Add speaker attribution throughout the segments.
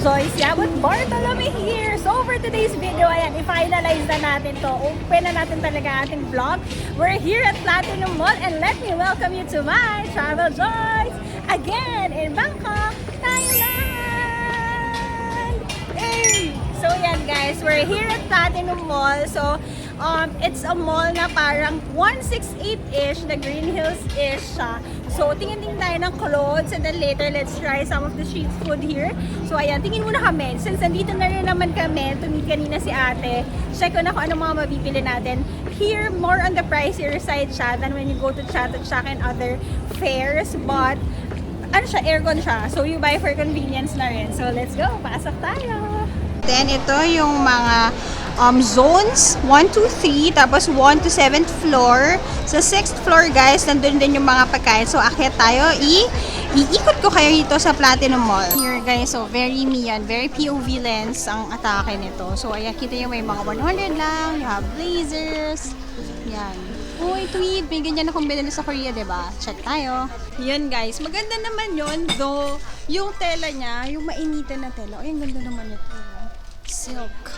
Speaker 1: Joyce Yabot Bartolome here. So for today's video, ayan, i-finalize na natin to. Open na natin talaga ating vlog. We're here at Platinum Mall and let me welcome you to my Travel Joyce again in Bangkok, Thailand. Hey! So yan guys, we're here at Platinum Mall. So it's a mall na parang 168-ish, na Green Hills-ish siya. So, tingin-tingin tayo ng clothes and then later, let's try some of the street food here. So, ayan, tingin muna kami. Since nandito na rin naman kami, tumit kanina si ate, check ko na kung ano mga mabibili natin. Here, more on the pricier side siya than when you go to Chat and other fairs. But, ano siya, aircon siya. So, you buy for convenience na rin. So, let's go. Pasok tayo. Then, ito yung mga zones 1, 2, 3 tapos 1 to 7th floor. Sa 6th floor guys, nandun din yung mga pagkain. So akyat tayo, iikot ko kayo dito sa Platinum Mall. Here guys, so very yan, very POV lens ang atake nito. So ayan, kita yung may mga 100 lang, you have blazers. Yan. Uy, tweed, may ganyan akong binili sa Korea, diba? Check tayo. Yan guys, maganda naman yun. Though, yung tela niya, yung mainitan na tela. Ay, ang ganda naman ito. Silk.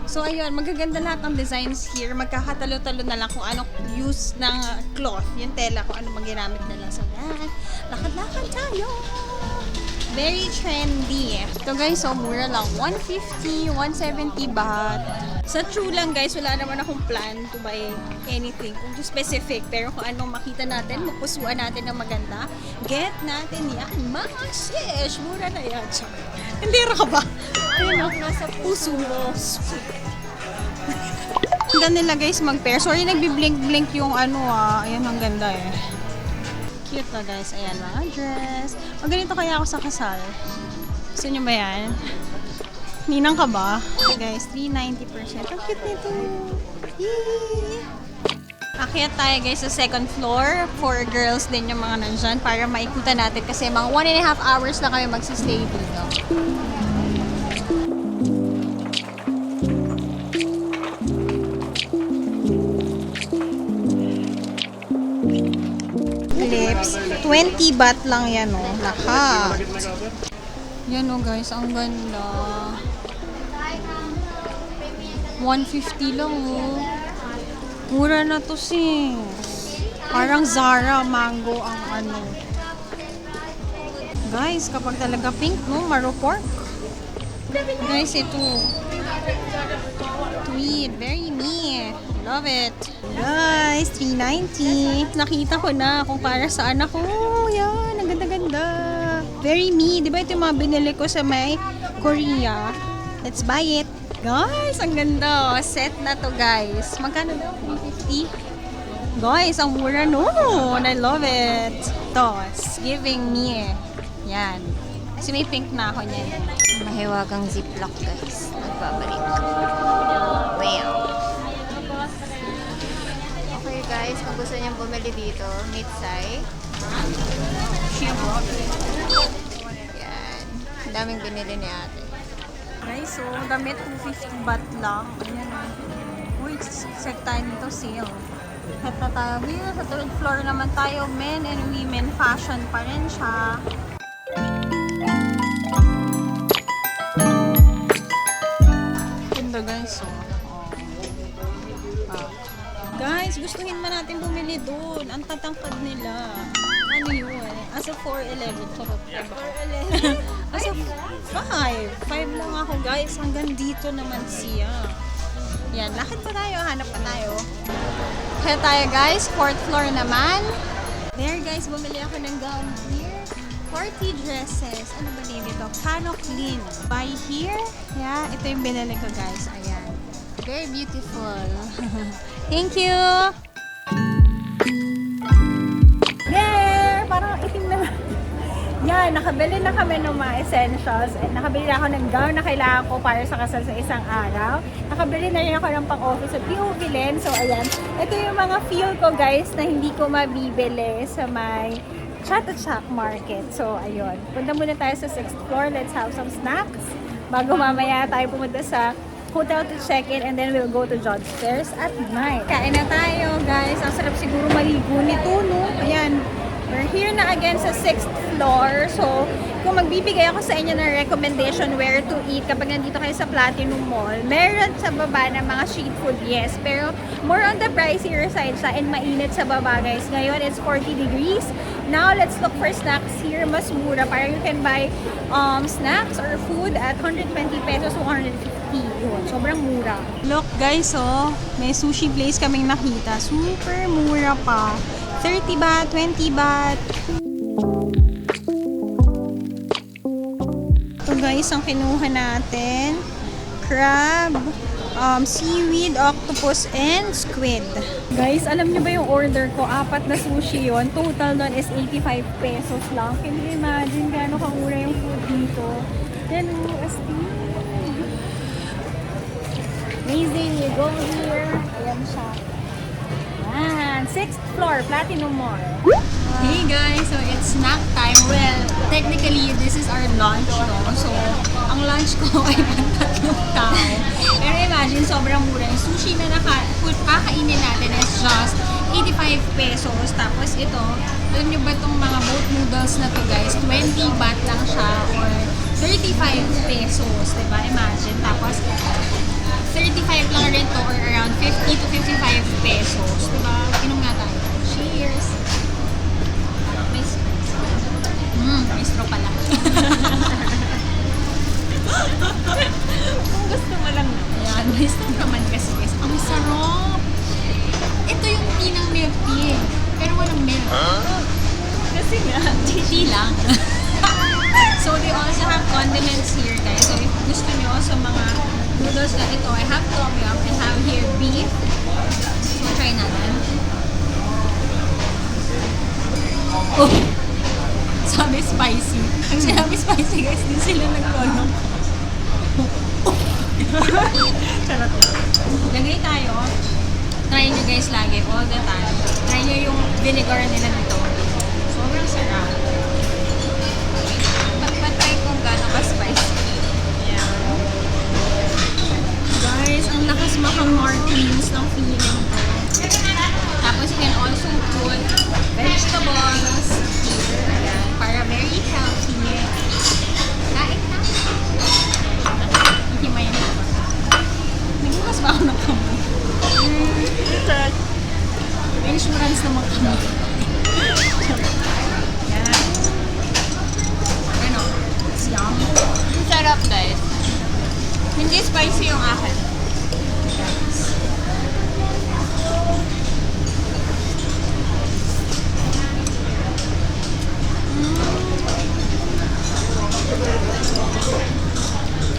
Speaker 1: So ayun, magaganda lahat ng designs here. Magkakatalo-talo na lang kung anong use ng cloth, yung tela, kung anong maginamit na lang. So yan, lakad-lakad tayo! Very trendy. Ito guys, so mura lang. 150, 170 baht. Sa true lang guys, wala naman akong plan to buy anything. Kung specific, pero kung anong makita natin, mapusuan natin ng maganda, get natin yan. Mga shish! Mura na yan. Hindi ra ka ba? Ayun ako, nasa puso mo. Ang ganda nila guys mag-pair. Sorry, nagbi-blink-blink yung ano Ayan, ang ganda eh. Cute na guys. Ayan, mga dress. Ang ganito kaya ako sa kasal. Gusto nyo ba yan? Ninang ka ba? Okay guys, 390%. Ang cute nito. Yee! Akyat tayo guys sa second floor. For girls din yung mga nandyan para maikutan natin kasi mga 1.5 hours na kami magsistay dito. Lips, 20 baht lang yan lahat. Yan guys, ang ganda. 150 lang Mura na to sis. Parang Zara Mango ang ano. Guys, kapag talaga pink, Maropork. Guys, ito. Tweed, very me. Love it. Guys, 390. Nakita ko na kung para saan ako. Yan, ang ganda-ganda. Very me. Di ba ito yung mga binili ko sa may Korea? Let's buy it. Guys, ang ganda. Set na to guys. Magkano daw? 350? Guys, ang mura noon. I love it. Ito, it's giving me. Yan. Kasi may pink na ako niyan. Mahiwagang ziplock guys. Nagbabalik. Wow.
Speaker 2: Okay guys, kung gusto niyong bumili dito, mid-size. Yan. Ang daming binili ni ate.
Speaker 1: Guys, so damit 250 baht lang. Ayan Uy, check tayo nito, sale. Head na tayo. Sa third floor naman tayo. Men and women fashion pa rin siya. Ganda guys, Guys, gustuhin man natin bumili doon. Ang tatangkad nila. Ano yun? As of 411. Charot. 411? As of 5. 5 lang ako guys. Hanggang dito naman siya. Yan. Lakad pa tayo. Hanap pa tayo. Kaya tayo guys. 4th floor naman. There guys. Bumili ako ng gown here. Party dresses. Ano ba name ito? Kano Clean. Buy here. Yeah. Ito yung binili ko guys. Ayan. Very beautiful. Thank you! Yeah! Parang itim na. Yan, nakabili na kami ng mga essentials. Nakabili na ako ng gown na kailangan ko para sa kasal sa isang araw. Nakabili na rin ako ng pang-office at POV lens. So, ayan. Ito yung mga feel ko, guys, na hindi ko mabibili sa may Chat Market. So, ayun. Punta muna tayo sa 6th floor. Let's have some snacks. Bago mamaya tayo pumunta sa hotel to check-in and then we'll go to John's Fairs at night. Kain na tayo, guys. Ang sarap siguro maligo nito, no? Ayan. We're here na again sa 6th floor. So, kung magbibigay ako sa inyo ng recommendation where to eat kapag nandito kayo sa Platinum Mall, meron sa baba ng mga street food, yes. Pero, more on the pricier side siya and mainit sa baba, guys. Ngayon, it's 40 degrees. Now, let's look for snacks here. Mas mura. Parang you can buy snacks or food at 120 pesos, 150. Yun. Sobrang mura. Look, guys, oh. May sushi place kaming nakita. Super mura pa. 30 baht, 20 baht. Ito guys, ang kinuha natin. Crab, seaweed, octopus, and squid. Guys, alam niyo ba yung order ko? 4 na sushi yon. Total nun is 85 pesos lang. Can you imagine gaano kamura yung food dito? Then, astig. Amazing. You go here. Ayan siya. 6th floor, Platinum Mall.
Speaker 2: Hey guys, so it's snack time. Well, technically, this is our lunch, no? So, ang lunch ko ay tatlong tao. Pero imagine, sobrang mura. Yung sushi na kakainin natin is just 85 pesos. Tapos ito, alam nyo ba itong mga boat noodles na to guys? 20 baht lang siya or 35 pesos. Diba? Imagine. Tapos, 35 lang rin to or around 50 to 55 pesos. Diba? Inom nga tayo. Cheers! May straw pala.
Speaker 1: Kung gusto mo lang na.
Speaker 2: Ayan, may straw naman kasi guys. Ang sarap! Ito yung tea ng milk tea. Pero walang milk.
Speaker 1: Kasi nga,
Speaker 2: Tea lang. So, they also have condiments here guys. So, if gusto nyo sa mga noodles na ito, I have tom yum. I have here beef. So, try natin. Oh! Sabi spicy. Ang sinabi spicy guys, din sila nagtulong. Charot. Lagay tayo. Try nyo guys lagi, all the time. Try nyo yung vinegar nila dito. Sobrang sarap. Patry kung gano'n ka spicy. Guys, ang lakas maka-martins ng feeling ko. Tapos you can also put vegetables here. Ayan, para very healthy. Kain na. Hindi may nagbukas ba ako ng kamay? May insurance naman kami. Yan. Ano? It's yum. Ang sarap guys. Hindi spicy yung akin.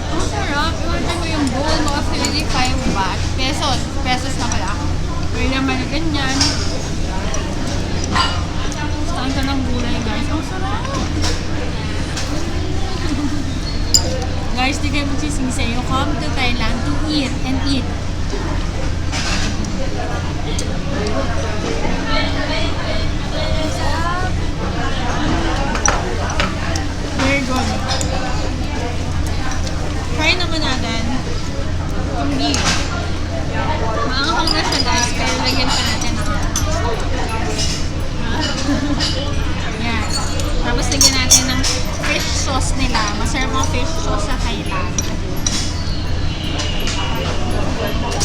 Speaker 2: Ang sarap. Iwan mo yung bowl mo of 35 baht. Pesos. Pesos na pala. May naman na ganyan. Saan ka ng gulay guys? Ang sarap. Guys, di kayo magsisisi. You come to Thailand to eat and eat. Very good. Try naman natin yung beef. Maanghang na siya guys, pero lagyan pa natin ng yan. Tapos lagyan natin ng fish sauce nila. Masarap ang fish sauce sa Thailand.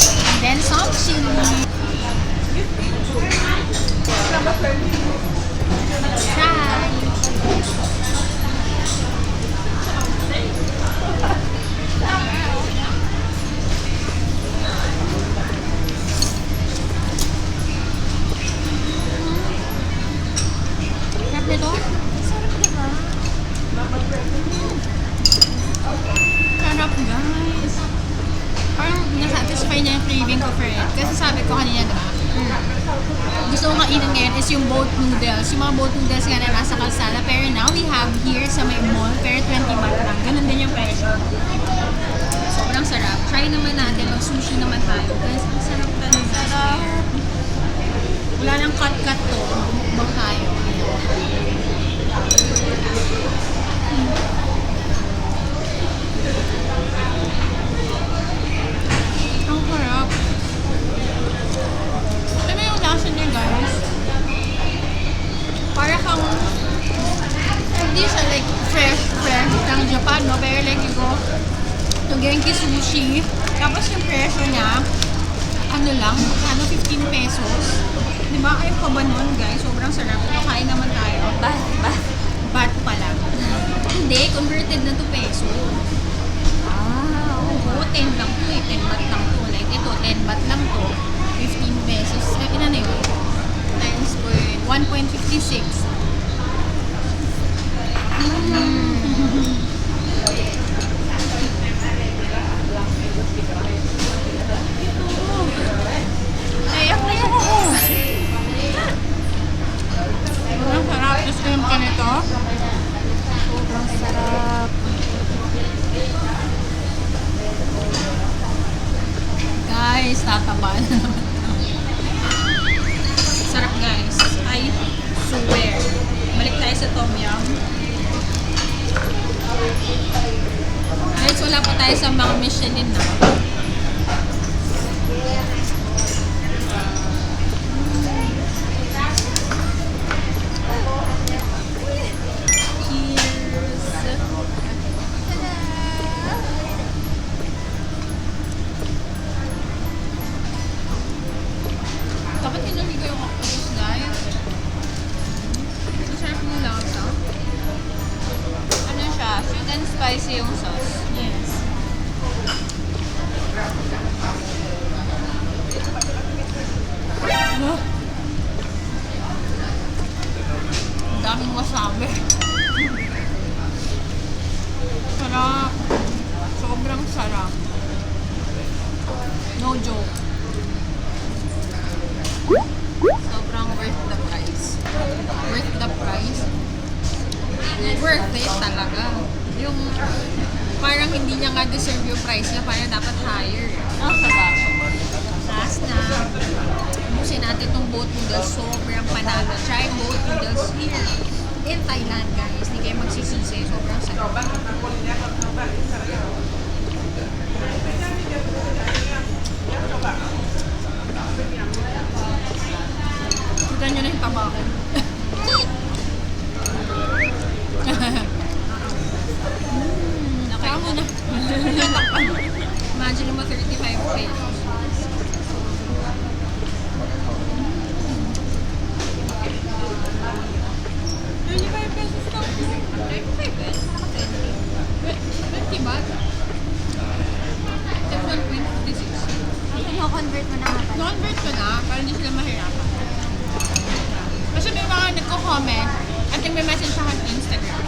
Speaker 2: And then some chili. Try. Sarap nito? Sarap diba? Sarap guys. Parang nasatisfy niya yung craving ko for it. Kasi sabi ko kanina diba? Gusto ko kainin ngayon is yung boat noodles. Yung mga boat noodles nga na nasa kalsada. Pero now we have here sa may mall. Pero 20 baht lang. Ganun din yung presyo. Sobrang sarap. Try naman natin. Mag-sushi naman tayo. Guys, ang sarap talaga. Sarap. Wala nang cut-cut to. Mukbang tayo. Ang harap. Ito na yung lasa niya guys. Para kang Japan, no? Pero like you go to Genki Sushi. Tapos yung presyo niya, ano lang, 15 pesos. Diba? Ayaw pa ba nun, guys? Sobrang sarap. Kain naman tayo. Baht pa lang. Hindi, converted na to peso. Oo, 10 lang to eh. 10 baht lang to. Like ito, 10 baht lang to. 15 pesos. Ina na yun? Times po 1.56. Ayak na yun ako. Sobrang sarap. Tapos cream ka nito.
Speaker 1: Sobrang sarap.
Speaker 2: Guys, tataba na naman. Sarap guys. I swear. Balik tayo sa Tom Yum. Guys, wala pa tayo sa mga Michelin na. Dapat hinuli ko yung octopus, guys. Masarap yung lasa. Ano siya? Sweet and spicy yung sauce. Yes. Ang daming wasabi. Sarap. Sobrang sarap. No joke. Sobrang worth the price. Worth the price? Worth it talaga. Yung parang hindi niya nga deserve yung price niya, parang dapat higher. Last na. Ubusin natin itong boat noodles. Sobrang panalo. Try boat noodles here in Thailand, guys. Hindi kayo magsisisi. Sobrang sarap. Kita nyo na yung taba ko. Nakaya mo na. Imagine mo 35 pesos.
Speaker 1: Convert mo na nga ba?
Speaker 2: Non-vert ko na, para hindi sila mahirapan. Kasi may mga nagko-comment at nagme-message sa akin Instagram.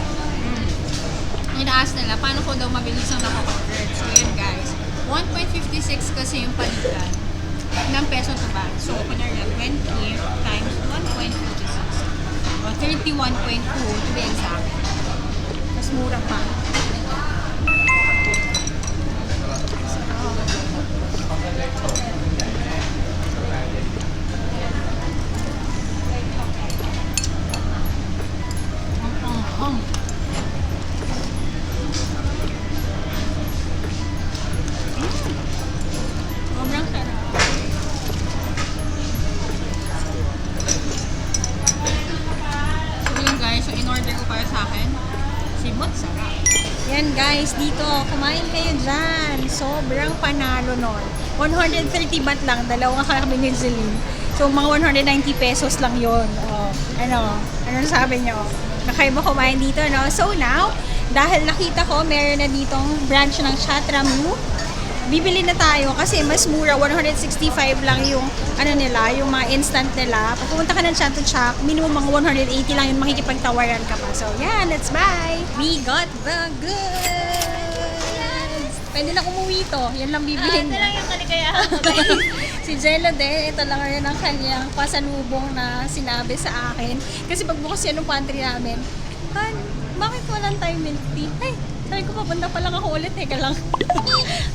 Speaker 2: Ina-ask nila, paano ko daw mabilis ang nako-convert? So yun guys, 1.56 kasi yung palitan ng peso to bag. So kunyari 20 times 1.56 o 31.2 to be exact.
Speaker 1: Mas mura pa.
Speaker 2: Sobrang sarap. So yun guys, so in-order ko para sa akin, simot sarap.
Speaker 1: Yan guys, dito, kumain kayo dyan. Sobrang panalo nun. 130 baht lang, dalawa kami ni Celine. So mga 190 pesos lang yun. Oh, ano sabi nyo? Nakaiba kumain dito, no? So now, dahil nakita ko, meron na ditong branch ng Chatramu. Bibili na tayo kasi mas mura, 165 lang yung nila, yung mga instant nila. Pag pumunta ka ng Chanto Chak, minimum mga 180 lang yung makikipagtawaran ka pa. So yeah, let's buy! We got the goods! Pwede na umuwi to. Yan lang bibilhin
Speaker 3: Ito
Speaker 1: niya.
Speaker 3: lang yung kaligayahan ko.
Speaker 1: Si Jello din, ito lang rin ang kanyang pasalubong na sinabi sa akin. Kasi pagbukas yan ng pantry namin, Han, bakit walang Thai milk tea? Ay, sabi ko, papunta pa lang ako ulit. Teka lang.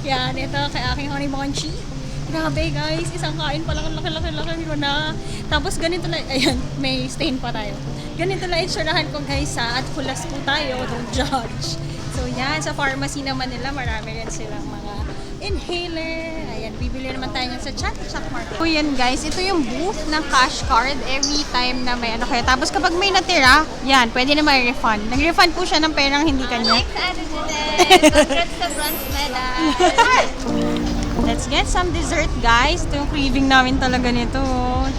Speaker 1: Yan, ito kay aking honey mochi. Grabe guys, isang kain pa lang, laki ko na. Tapos ganito lang, ayan, may stain pa tayo. Ganito lang itsurahan ko guys ha, at kulas po tayo, don't judge. So
Speaker 2: So yan, sa pharmacy naman nila, marami rin silang mga inhaler. Ayan, bibili naman tayo yan sa Chat Market. So yan guys, ito yung booth ng cash card every time na may ano kayo. Tapos kapag may natira, yan, pwede na may refund. Nag-refund po siya ng perang hindi kanya.
Speaker 1: Next ano din. Congrats sa bronze medal.
Speaker 2: Let's get some dessert guys. Ito yung craving namin talaga nito.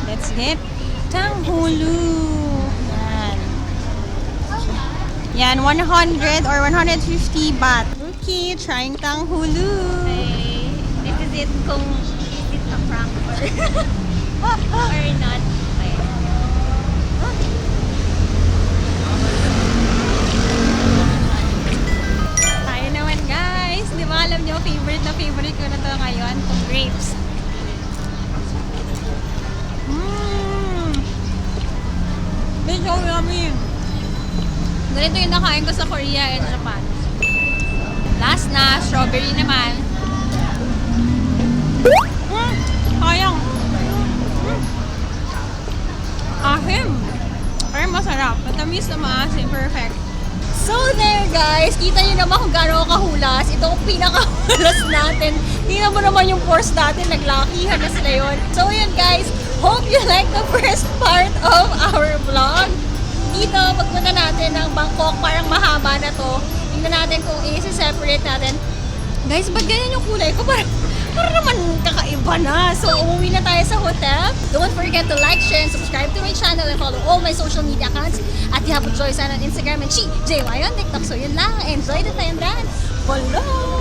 Speaker 2: Let's get tanghulu. Yan. Yan, 100 or 150 baht. Okay, trying tanghulu.
Speaker 1: Okay. This is it kung is it a prank or not. Okay.
Speaker 2: Tayo naman guys. Di ba alam nyo, favorite ko na to ngayon, itong grapes. It's so yummy. Ganito yung nakain ko sa Korea and Japan. Last na, strawberry naman. Sayang. Ahim. Pero masarap. Matamis na maasim. Perfect. So there guys, kita nyo naman kung gaano kahulas. Ito ang pinakahulas natin. Tingnan mo naman yung pores natin, naglakihan na sila yun. So yun guys, hope you like the first part of our vlog. Dito, pagpunta natin ng Bangkok, parang mahaba na to. Tingnan natin kung i-separate natin. Guys, ba't ganyan yung kulay ko? Parang naman kakaiba na. So, umuwi na tayo sa hotel. Don't forget to like, share, and subscribe to my channel and follow all my social media accounts. At you have a Joy San on Instagram and JY on TikTok. So, yun lang. Enjoy the time, Dan. Follow!